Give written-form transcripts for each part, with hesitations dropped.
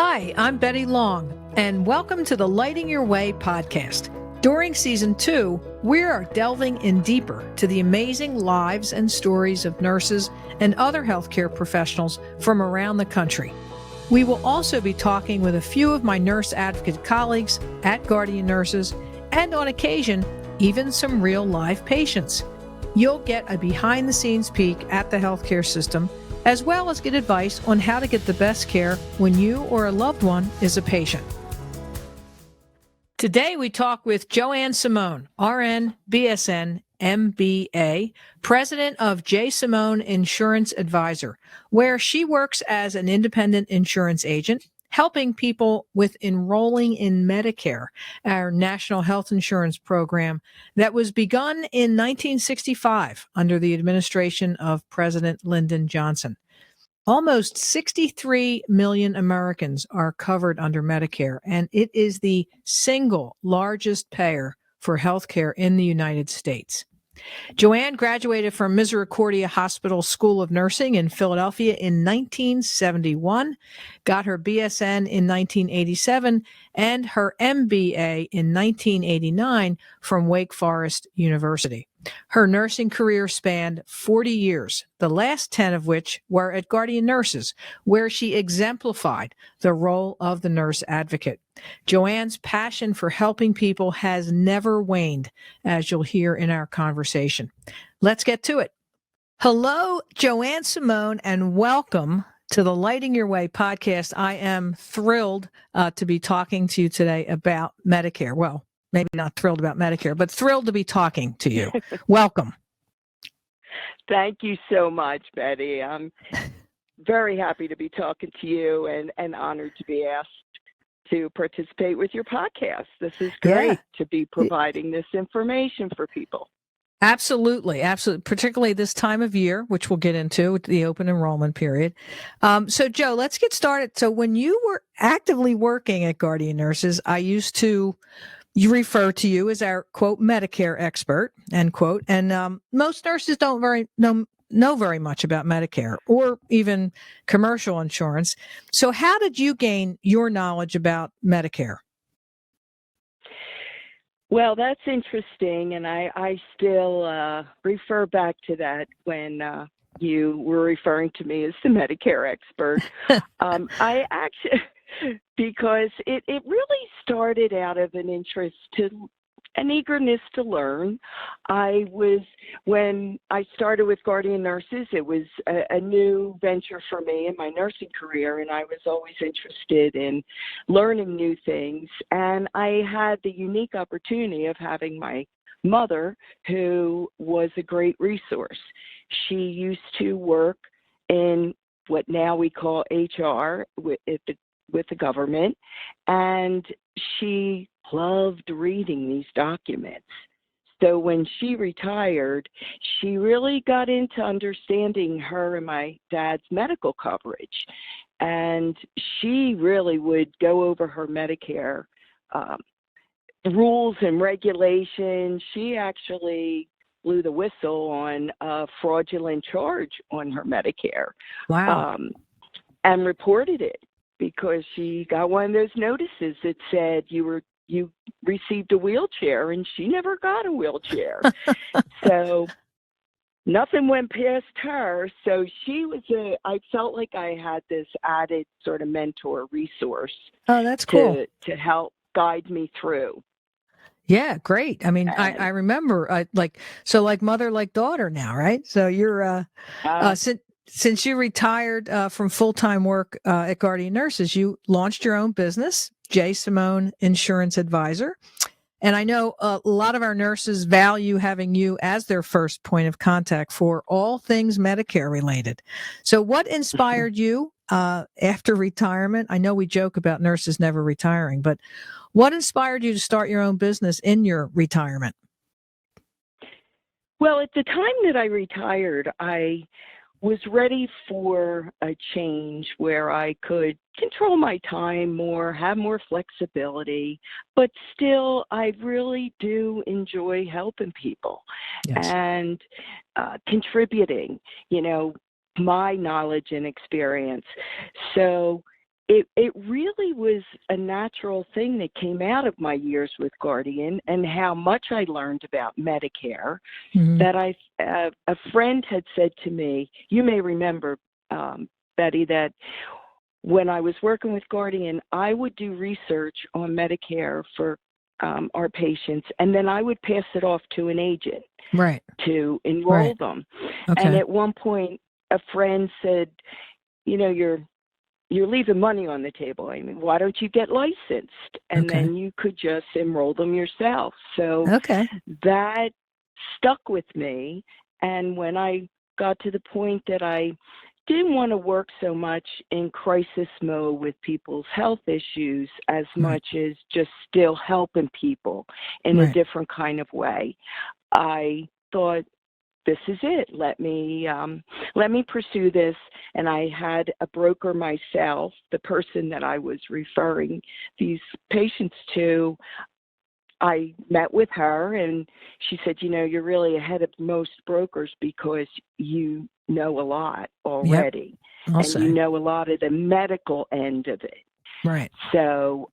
Hi, I'm Betty Long, and welcome to the Lighting Your Way podcast. During Season 2, we are delving in deeper to the amazing lives and stories of nurses and other healthcare professionals from around the country. We will also be talking with a few of my nurse advocate colleagues at Guardian Nurses, and on occasion, even some real live patients. You'll get a behind-the-scenes peek at the healthcare system, as well as get advice on how to get the best care when you or a loved one is a patient. Today we talk with Joanne Simone, RN, BSN, MBA, president of J. Simone Insurance Advisor, where she works as an independent insurance agent, helping people with enrolling in Medicare, our national health insurance program that was begun in 1965 under the administration of President Lyndon Johnson. Almost 63 million Americans are covered under Medicare, and it is the single largest payer for health care in the United States. Joanne graduated from Misericordia Hospital School of Nursing in Philadelphia in 1971, got her BSN in 1987, and her MBA in 1989 from Wake Forest University. Her nursing career spanned 40 years, the last 10 of which were at Guardian Nurses, where she exemplified the role of the nurse advocate. Joanne's passion for helping people has never waned, as you'll hear in our conversation. Let's get to it. Hello, Joanne Simone, and welcome to the Lighting Your Way podcast. I am thrilled to be talking to you today about Medicare. Well, maybe not thrilled about Medicare, but thrilled to be talking to you. Welcome. Thank you so much, Betty. I'm very happy to be talking to you and honored to be asked to participate with your podcast. This is great to be providing this information for people. Absolutely. Absolutely. Particularly this time of year, which we'll get into, the open enrollment period. So, Joe, let's get started. So when you were actively working at Guardian Nurses, you refer to you as our, quote, Medicare expert, end quote. And most nurses don't know very much about Medicare or even commercial insurance. So how did you gain your knowledge about Medicare? Well, that's interesting, and I still refer back to that when you were referring to me as the Medicare expert. I actually, because it really started out of an interest an eagerness to learn. When I started with Guardian Nurses, it was a new venture for me in my nursing career, and I was always interested in learning new things. And I had the unique opportunity of having my mother, who was a great resource. She used to work in what now we call HR with the government, and she loved reading these documents. So when she retired, she really got into understanding her and my dad's medical coverage. And she really would go over her Medicare rules and regulations. She actually blew the whistle on a fraudulent charge on her Medicare. Wow. And reported it because she got one of those notices that said you received a wheelchair, and she never got a wheelchair. So nothing went past her. So I felt like I had this added sort of mentor resource. Oh, that's cool. To help guide me through. Yeah, great. I mean, I remember like mother, like daughter now, right? So you're, since you retired from full-time work at Guardian Nurses, you launched your own business, J. Simone Insurance Advisor. And I know a lot of our nurses value having you as their first point of contact for all things Medicare related. So what inspired you after retirement? I know we joke about nurses never retiring, but what inspired you to start your own business in your retirement? Well, at the time that I retired, I was ready for a change where I could control my time more, have more flexibility, but still I really do enjoy helping people. Yes. And contributing, my knowledge and experience. So it really was a natural thing that came out of my years with Guardian and how much I learned about Medicare. Mm-hmm. That a friend had said to me, you may remember, Betty, that when I was working with Guardian, I would do research on Medicare for our patients, and then I would pass it off to an agent Right. to enroll Right. them. Okay. And at one point, a friend said, you're leaving money on the table. I mean, why don't you get licensed? And Okay. then you could just enroll them yourself. So Okay. that stuck with me. And when I got to the point that I didn't want to work so much in crisis mode with people's health issues as Right. much as just still helping people in a Right. different kind of way, I thought, this is it. Let me pursue this. And I had a broker myself, the person that I was referring these patients to. I met with her and she said, you're really ahead of most brokers because you know a lot Yep. already. I'll And you say. know a lot of the medical end of it. Right. So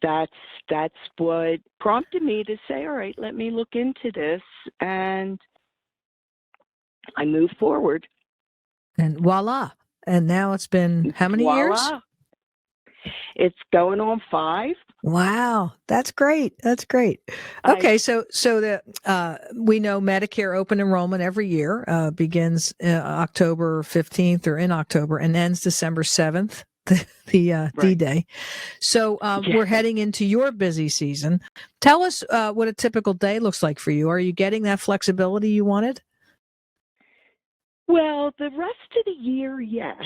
that's what prompted me to say, all right, let me look into this. And I moved forward. And voila. And now it's been how many years? Voila. It's going on 5. Wow, that's great. That's great. Okay, so we know Medicare open enrollment every year begins October 15th or in October and ends December 7th, the Right. D-Day. So we're heading into your busy season. Tell us what a typical day looks like for you. Are you getting that flexibility you wanted? Well, the rest of the year, yes.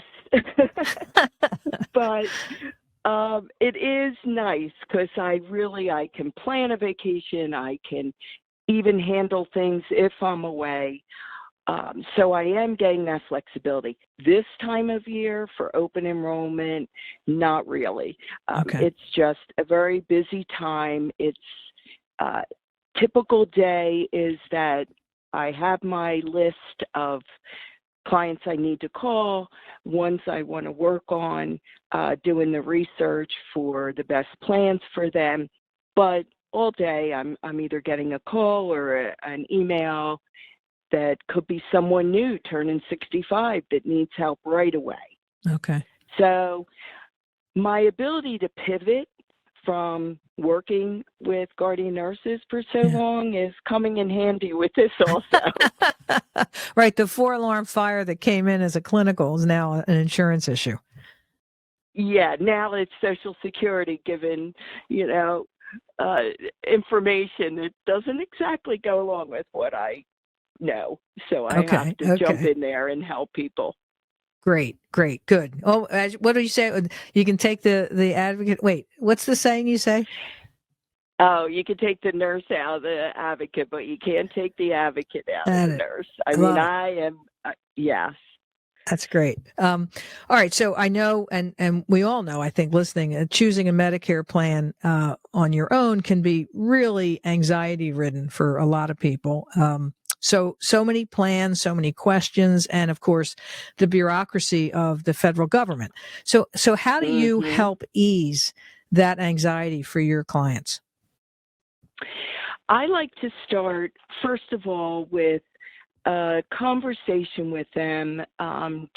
But it is nice because I can plan a vacation. I can even handle things if I'm away. So I am getting that flexibility. This time of year for open enrollment, not really. Okay. It's just a very busy time. It's typical day is that I have my list of clients I need to call, ones I want to work on, doing the research for the best plans for them. But all day I'm either getting a call or an email that could be someone new turning 65 that needs help right away. Okay. So my ability to pivot from working with Guardian nurses for so long is coming in handy with this also. Right. The 4-alarm fire that came in as a clinical is now an insurance issue. Yeah, now it's Social Security given, information that doesn't exactly go along with what I know. So I have to jump in there and help people. Great, good. Oh, what do you say? You can take the advocate. Wait, what's the saying you say? Oh, you can take the nurse out of the advocate, but you can't take the advocate out of the nurse. I am, yes. That's great. All right. So I know, and we all know, I think, listening, choosing a Medicare plan on your own can be really anxiety ridden for a lot of people. So many plans, so many questions, and of course, the bureaucracy of the federal government. So how do you help ease that anxiety for your clients? I like to start, first of all, with a conversation with them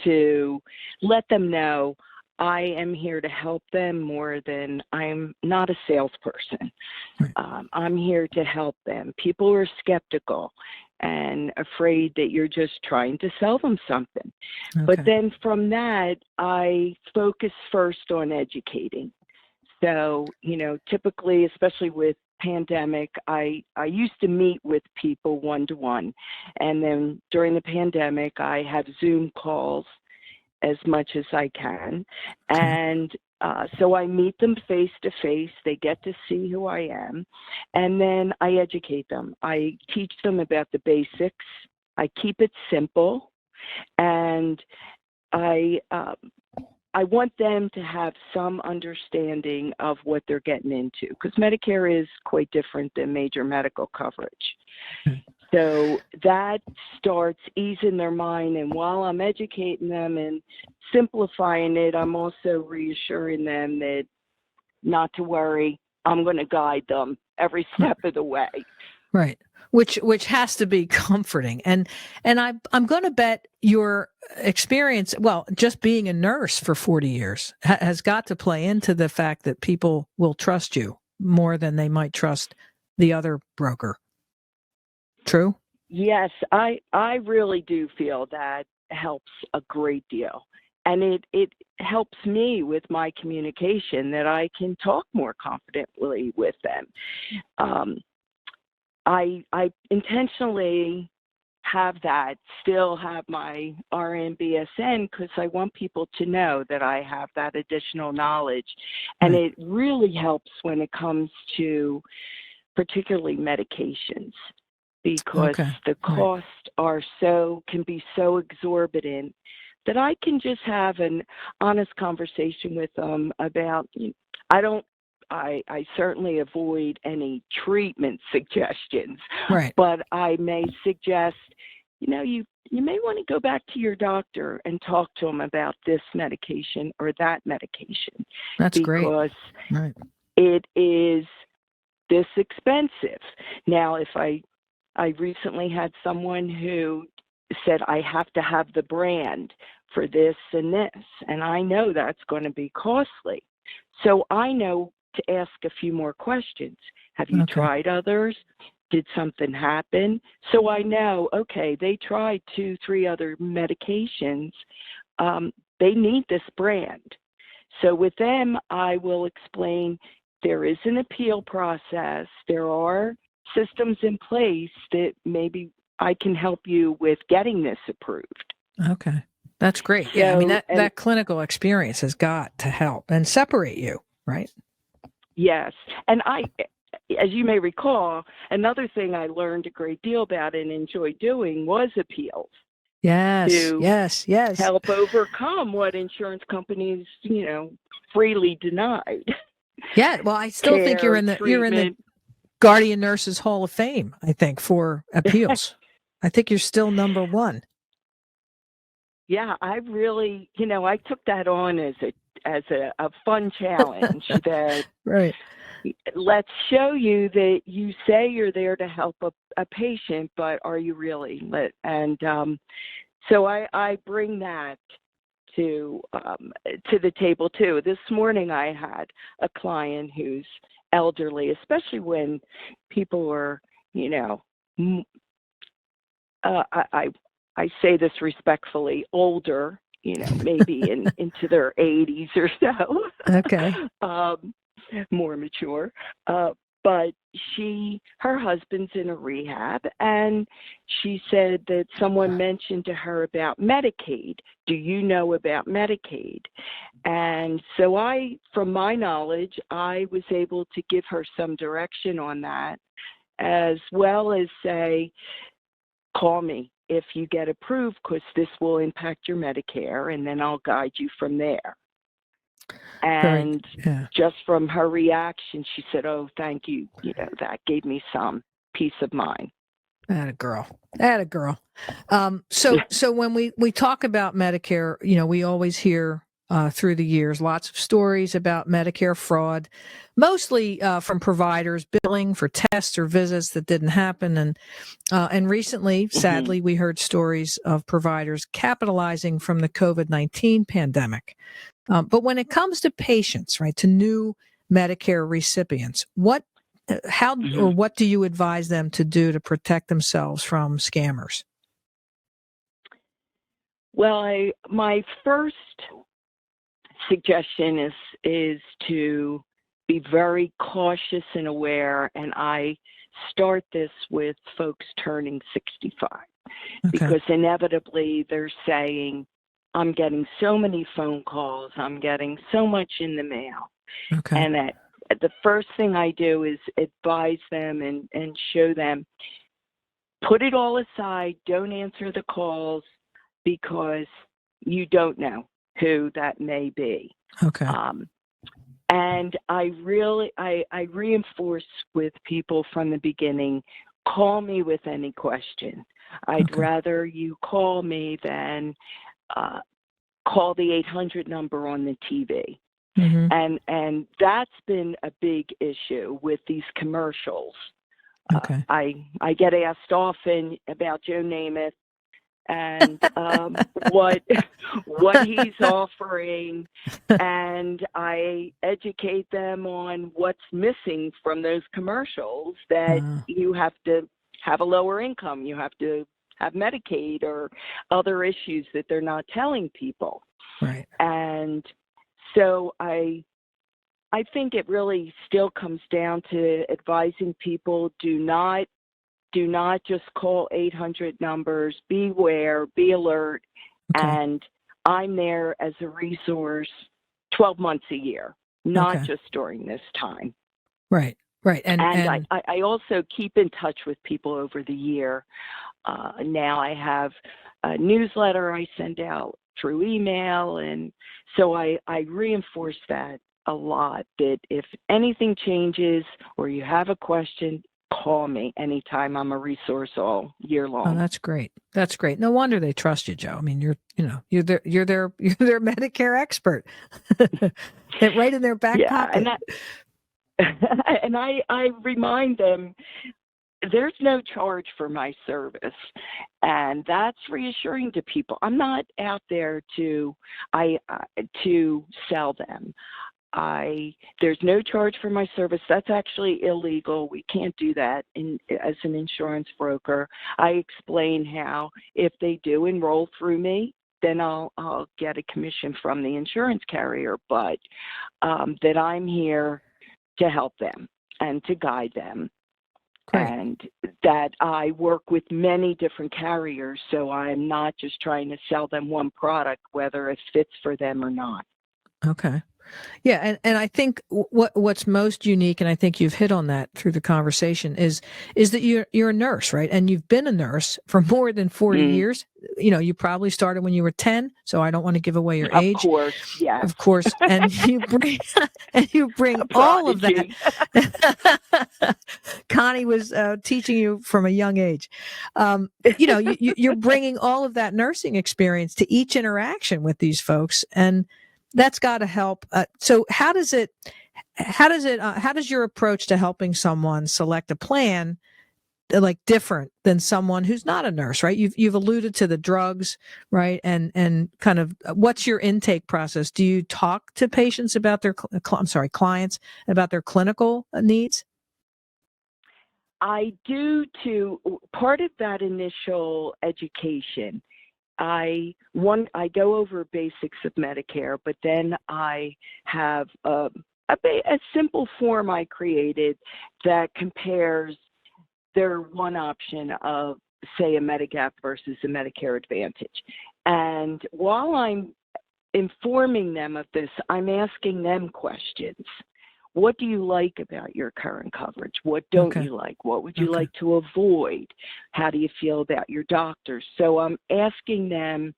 to let them know I am here to help them more than I'm not a salesperson. Right. I'm here to help them. People are skeptical and afraid that you're just trying to sell them something. Okay. But then from that, I focus first on educating. So, typically, especially with pandemic, I used to meet with people one-to-one. And then during the pandemic, I have Zoom calls as much as I can. Okay. And so I meet them face-to-face. They get to see who I am. And then I educate them. I teach them about the basics. I keep it simple. And I want them to have some understanding of what they're getting into because Medicare is quite different than major medical coverage. Okay. So that starts easing their mind. And while I'm educating them and simplifying it, I'm also reassuring them that not to worry. I'm going to guide them every step of the way. Right. Which has to be comforting. And I'm going to bet your experience, well, just being a nurse for 40 years has got to play into the fact that people will trust you more than they might trust the other broker. True? Yes, I really do feel that helps a great deal. And it helps me with my communication that I can talk more confidently with them. I intentionally still have my RN/BSN because I want people to know that I have that additional knowledge. And Right. it really helps when it comes to particularly medications because Okay. the Right. costs can be so exorbitant that I can just have an honest conversation with them about, I don't, I certainly avoid any treatment suggestions, Right. but I may suggest, you may want to go back to your doctor and talk to them about this medication or that medication That's great. because Right. it is this expensive. Now, if I recently had someone who said, I have to have the brand for this and this, and I know that's going to be costly. So I know to ask a few more questions. Have you Okay. tried others? Did something happen? So I know, okay, they tried 2, 3 other medications. They need this brand. So with them, I will explain there is an appeal process. There are systems in place that maybe I can help you with getting this approved. Okay. That's great. Yeah. I mean, So, and that clinical experience has got to help and separate you, right? yes, and as you may recall, another thing I learned a great deal about and enjoyed doing was appeals Yes. to Yes. Yes. help overcome what insurance companies, freely denied. Yeah. Well, I still think Care, you're in the treatment. Guardian Nurses Hall of Fame, I think, for appeals. I think you're still number one. Yeah, I really, I took that on as a fun challenge that Right. let's show you that you say you're there to help a patient, but are you really? And so I bring that to the table too. This morning I had a client who's elderly, especially when people are, I say this respectfully, older, maybe into their 80s or so, Okay. more mature. But her husband's in a rehab, and she said that someone mentioned to her about Medicaid. Do you know about Medicaid? And so from my knowledge, I was able to give her some direction on that, as well as say, call me if you get approved because this will impact your Medicare, and then I'll guide you from there. Very. And Yeah. just from her reaction, she said, oh, thank you. That gave me some peace of mind. Atta girl. Atta girl. So when we talk about Medicare, we always hear through the years lots of stories about Medicare fraud, mostly from providers billing for tests or visits that didn't happen, and recently, sadly, we heard stories of providers capitalizing from the COVID-19 pandemic. But when it comes to patients, right, to new Medicare recipients, what do you advise them to do to protect themselves from scammers? Well, my first suggestion is to be very cautious and aware, and I start this with folks turning 65 because inevitably they're saying, I'm getting so many phone calls, I'm getting so much in the mail. Okay. And that the first thing I do is advise them and show them, put it all aside, don't answer the calls because you don't know who that may be. Okay. And I reinforce with people from the beginning, call me with any question. I'd Okay. rather you call me than call the 800 number on the TV. Mm-hmm. And that's been a big issue with these commercials. Okay. I get asked often about Joe Namath and what he's offering, and I educate them on what's missing from those commercials, that you have to have a lower income, you have to have Medicaid or other issues that they're not telling people. Right. And so I think it really still comes down to advising people, do not just call 800 numbers, beware, be alert. Okay. And I'm there as a resource 12 months a year, not Okay. just during this time. Right. Right. And I also keep in touch with people over the year. Now I have a newsletter I send out through email. And so I reinforce that a lot, that if anything changes or you have a question, call me anytime. I'm a resource all year long. Oh, that's great. That's great. No wonder they trust you, Joe. I mean, you're their Medicare expert. Right in their back pocket. And I remind them, there's no charge for my service, and that's reassuring to people. I'm not out there to sell them. There's no charge for my service. That's actually illegal. We can't do that as an insurance broker. I explain how, if they do enroll through me, then I'll get a commission from the insurance carrier, but that I'm here to help them and to guide them. Great. And that I work with many different carriers, so I'm not just trying to sell them one product, whether it fits for them or not. Okay. Yeah, and I think what's most unique, and I think you've hit on that through the conversation, is that you're a nurse, right? And you've been a nurse for more than 40 years. You probably started when you were 10, so I don't want to give away your age. Of course, yes. Of course, and you bring all of that. Connie was teaching you from a young age. You're bringing all of that nursing experience to each interaction with these folks, and that's got to help. So how does your approach to helping someone select a plan like different than someone who's not a nurse, right? You've alluded to the drugs, right? And kind of what's your intake process? Do you talk to patients about their, clients about their clinical needs? I do, to part of that initial education. I go over basics of Medicare, but then I have a simple form I created that compares their one option of, say, a Medigap versus a Medicare Advantage. And while I'm informing them of this, I'm asking them questions. What do you like about your current coverage? What don't you like? What would you like to avoid? How do you feel about your doctors? So I'm asking them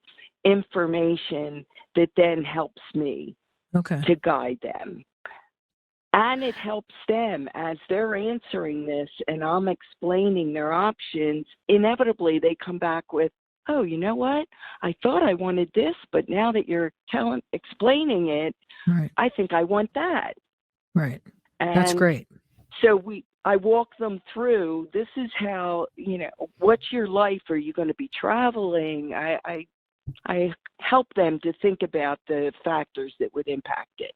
information that then helps me to guide them. And it helps them as they're answering this and I'm explaining their options. Inevitably, they come back with, oh, you know what? I thought I wanted this, but now that you're explaining it, I think I want that. Right. And that's great. So I walk them through, this is how, what's your life? Are you going to be traveling? I help them to think about the factors that would impact it.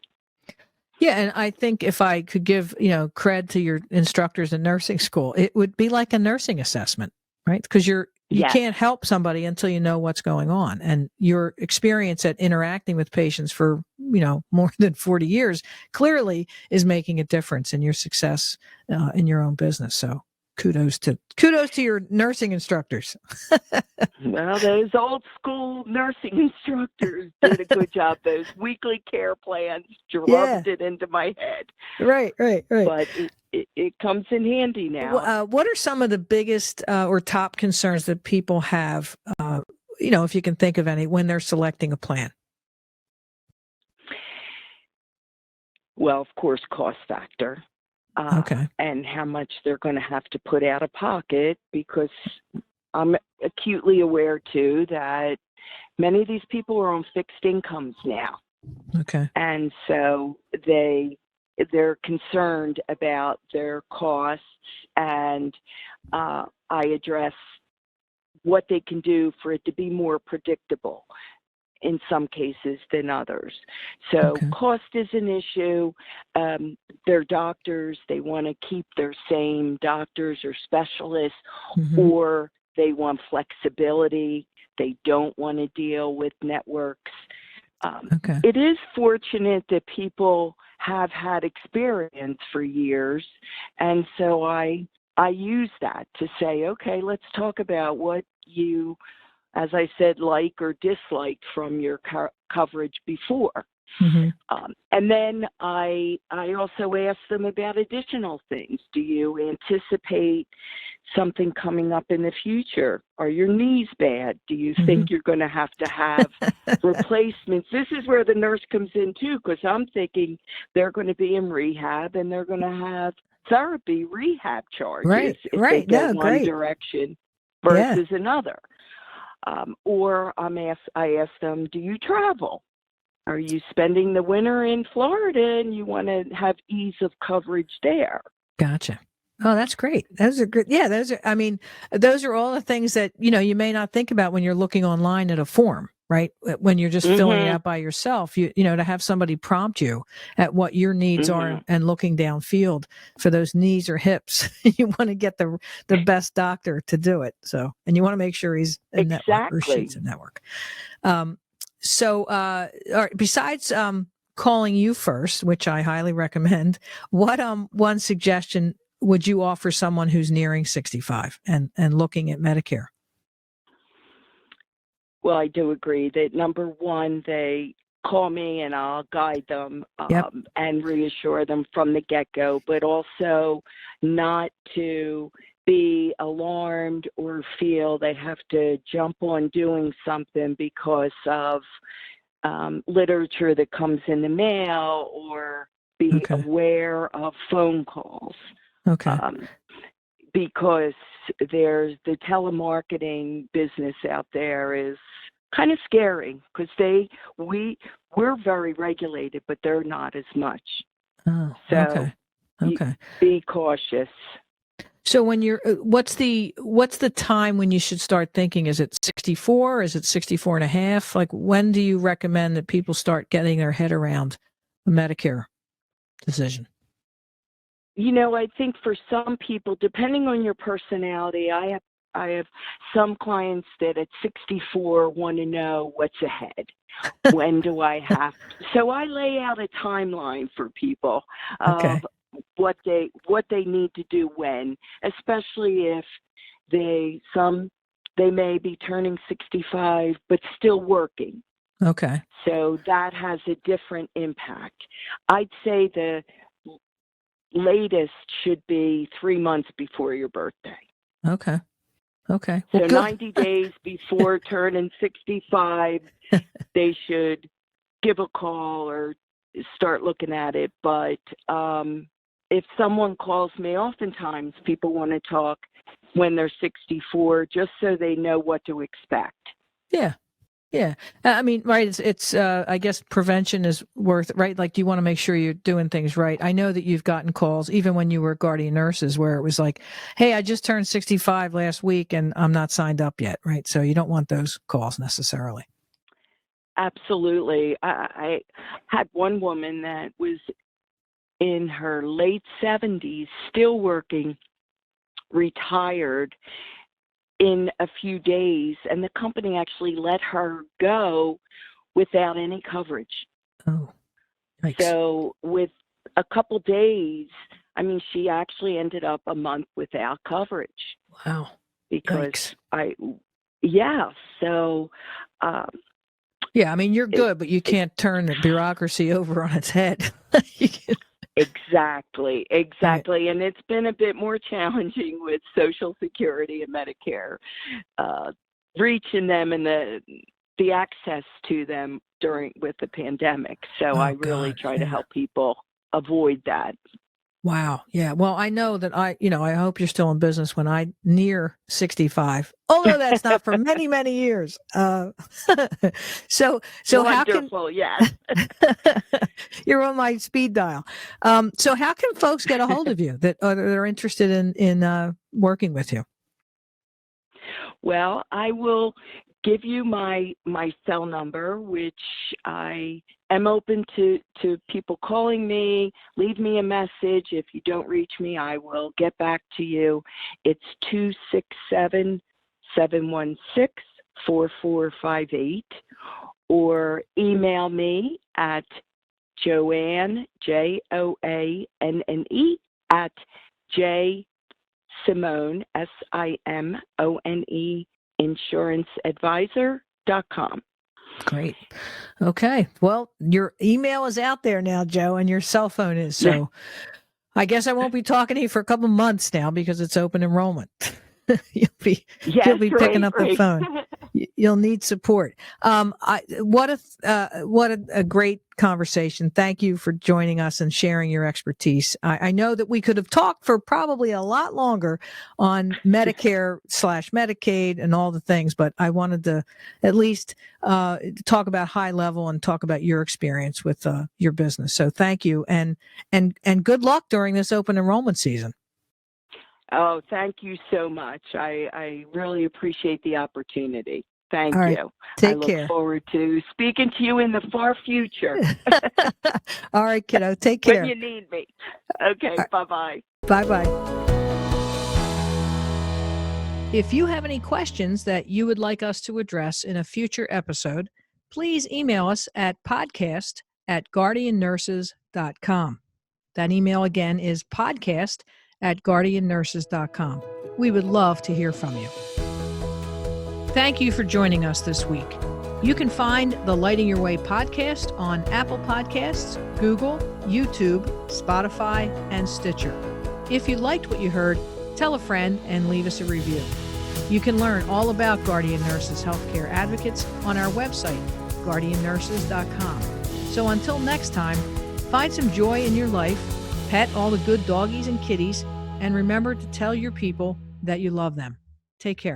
Yeah, and I think if I could give, cred to your instructors in nursing school, it would be like a nursing assessment, right? Because you can't help somebody until you know what's going on. And your experience at interacting with patients for, more than 40 years clearly is making a difference in your success in your own business. So kudos to your nursing instructors. Well, those old school nursing instructors did a good job. Those weekly care plans drummed it into my head. Right. But it comes in handy now. What are some of the biggest or top concerns that people have, if you can think of any, when they're selecting a plan? Well, of course, cost factor. Okay. and how much they're going to have to put out of pocket, because I'm acutely aware too that many of these people are on fixed incomes now. Okay. And so they're concerned about their costs, and I address what they can do for it to be more predictable in some cases than others. So Okay. cost is an issue. Their doctors, they want to keep their same doctors or specialists, Mm-hmm. or they want flexibility. They don't want to deal with networks. Okay. It is fortunate that people have had experience for years, and so I use that to say, okay, let's talk about what you, as I said, like or disliked from your coverage before. Mm-hmm. And then I also ask them about additional things. Do you anticipate something coming up in the future? Are your knees bad? Do you think you're going to have replacements? This is where the nurse comes in too, because I'm thinking they're going to be in rehab and they're going to have therapy rehab charges if they Right. go No, one great. direction Yeah. versus another. Or I ask them, do you travel? Are you spending the winter in Florida and you want to have ease of coverage there? Gotcha. Oh, that's great. Those are good. Yeah, those are all the things that, you may not think about when you're looking online at a form, right? When you're just filling it out by yourself, to have somebody prompt you at what your needs are and looking downfield for those knees or hips. You want to get the best doctor to do it. So, and you want to make sure he's in network or she's in network. So, all right, besides, calling you first, which I highly recommend, what one suggestion would you offer someone who's nearing 65 and looking at Medicare? Well, I do agree that number one, they call me and I'll guide them and reassure them from the get-go, but also not to be alarmed or feel they have to jump on doing something because of literature that comes in the mail, or be aware of phone calls. Okay. Because there's the telemarketing business out there is kind of scary, because we're very regulated, but they're not as much. Oh, so okay. Be cautious. So when you're, what's the time when you should start thinking? Is it 64? Is it 64 and a half? Like, when do you recommend that people start getting their head around the Medicare decision? I think for some people, depending on your personality, I have some clients that at 64 want to know what's ahead. When do I have to? So I lay out a timeline for people of what they need to do when, especially if they may be turning 65 but still working. Okay. So that has a different impact. I'd say the latest should be 3 months before your birthday. Okay. Well, so good. 90 days before turning 65, they should give a call or start looking at it. But if someone calls me, oftentimes people want to talk when they're 64, just so they know what to expect. Yeah. Yeah. I mean, right. It's I guess prevention is worth, right? Like, do you want to make sure you're doing things right? I know that you've gotten calls, even when you were guardian nurses, where it was like, hey, I just turned 65 last week and I'm not signed up yet. Right. So you don't want those calls necessarily. Absolutely. I had one woman that was in her late 70s, still working, retired in a few days, and the company actually let her go without any coverage. Oh, yikes. So with a couple days, I mean, she actually ended up a month without coverage. Wow. Because Yikes. So yeah, I mean, you're good, but you can't turn the bureaucracy over on its head. Exactly. Right. And it's been a bit more challenging with Social Security and Medicare, reaching them and the access to them with the pandemic. So I really try to help people avoid that. Wow. Yeah. Well, I know that I hope you're still in business when I near 65, although that's not for many, many years. So how can, Wonderful, yes. you're on my speed dial. So how can folks get a hold of you that are interested in working with you? Well, I will give you my cell number, which I am open to people calling me. Leave me a message. If you don't reach me, I will get back to you. It's 267-716-4458, or email me at Joanne, Joanne, at Simone, Simone, insuranceadvisor.com. Great. Okay. Well, your email is out there now, Joe, and your cell phone is. So I guess I won't be talking to you for a couple months now because it's open enrollment. You'll be picking up the phone. You'll need support. What a great conversation. Thank you for joining us and sharing your expertise. I know that we could have talked for probably a lot longer on Medicare / Medicaid and all the things, but I wanted to at least talk about high level and talk about your experience with your business. So thank you, and good luck during this open enrollment season. Oh, thank you so much. I really appreciate the opportunity. Thank you. Take care. I look forward to speaking to you in the far future. All right, kiddo. Take care. When you need me. Okay, bye-bye. Bye-bye. If you have any questions that you would like us to address in a future episode, please email us at podcast@guardiannurses.com. That email again is podcast@guardiannurses.com. We would love to hear from you. Thank you for joining us this week. You can find the Lighting Your Way podcast on Apple Podcasts, Google, YouTube, Spotify, and Stitcher. If you liked what you heard, tell a friend and leave us a review. You can learn all about Guardian Nurses Healthcare Advocates on our website, guardiannurses.com. So until next time, find some joy in your life, pet all the good doggies and kitties, and remember to tell your people that you love them. Take care.